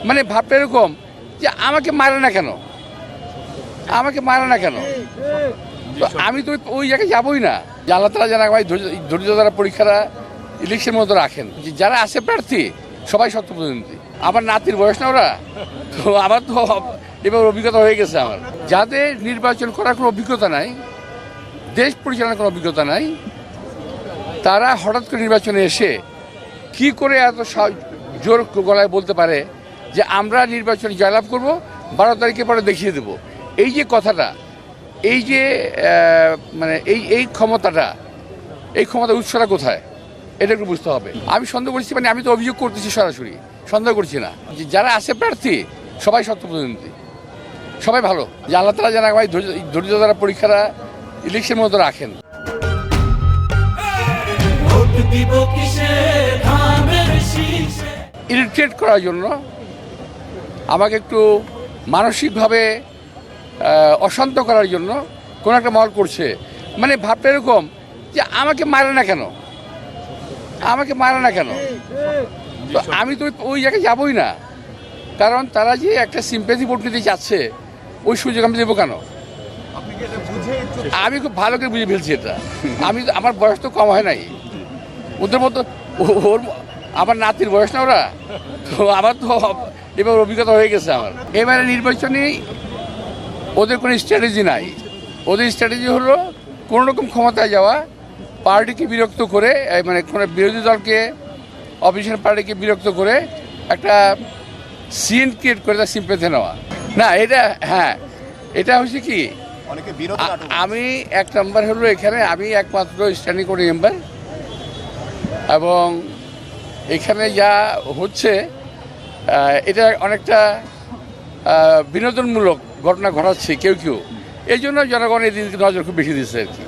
মানে ভাবটা এরকম যে আমাকে মারে না কেন, আমাকে মারে না কেন, তো আমি তো ওই জায়গায় যাবোই না। যে আল্লাহ তাআলা জানা ভাই ধৈর্য দ্বারা পরীক্ষাটা ইলেকশনের মতো রাখেন। যারা আছে প্রার্থী সবাই সত্য প্রতিনিধি। আমার নাতির বয়স না ওরা, তো আমার তো এবার অভিজ্ঞতা হয়ে গেছে। আমার যাদের নির্বাচন করার কোনো অভিজ্ঞতা নাই, দেশ পরিচালনার কোনো অভিজ্ঞতা নাই, তারা হঠাৎ করে নির্বাচনে এসে কি করে এত জোর গলায় বলতে পারে যে আমরা নির্বাচনে জয়লাভ করব, 12 তারিখে পরে দেখিয়ে দেব। এই যে কথাটা, এই যে মানে এই ক্ষমতাটা, এই ক্ষমতার উৎসটা কোথায়, এটা একটু বুঝতে হবে। আমি সন্দেহ করছি, মানে আমি তো অভিযোগ করতেছি, সরাসরি সন্দেহ করছি না। যে যারা আছে প্রার্থী সবাই সত্য প্রতিনিধি, সবাই ভালো। যে আল্লাহ তাআলা জানা ভাই ধৈর্য দ্বারা পরীক্ষাটা ইলেকশনের মতো রাখেন। ইরিটেট করার জন্য, আমাকে একটু মানসিকভাবে অশান্ত করার জন্য কোনো একটা মহল করছে। মানে ভাবটা এরকম যে আমাকে মারে না কেন, আমাকে মারে না কেন, তো আমি তো ওই জায়গায় যাবোই না। কারণ তারা যে একটা সিম্প্যাথি ভোট নিতে যাচ্ছে, ওই সুযোগ আমি দেবো কেন? আমি খুব ভালো করে বুঝে ফেলছি এটা। আমার বয়স তো কম হয় নাই, ওদের মতো ওর আমার নাতির বয়স না ওরা, তো আমার তো এবার অভিজ্ঞতা হয়ে গেছে। আমার এবারে নির্বাচনে ওদের কোনো স্ট্র্যাটেজি নাই। ওদের স্ট্র্যাটেজি হলো কোনো রকম ক্ষমতায় যাওয়া, পার্টিকে বিরক্ত করে, মানে কোনো বিরোধী দলকে, অপোজিশন পার্টিকে বিরক্ত করে একটা সিন ক্রিয়েট করে তার সিম্পেথি নেওয়া। না এটা, হ্যাঁ, এটা হচ্ছে কি, আমি এক নাম্বার হলো এখানে আমি একমাত্র স্ট্যান্ডিং কমিটি মেম্বার, এবং এখানে যা হচ্ছে এটা অনেকটা বিনোদনমূলক ঘটনা ঘটাচ্ছে কেউ কেউ, এই জন্য জনগণ এই দিকে নজর খুব বেশি দিচ্ছে আর কি।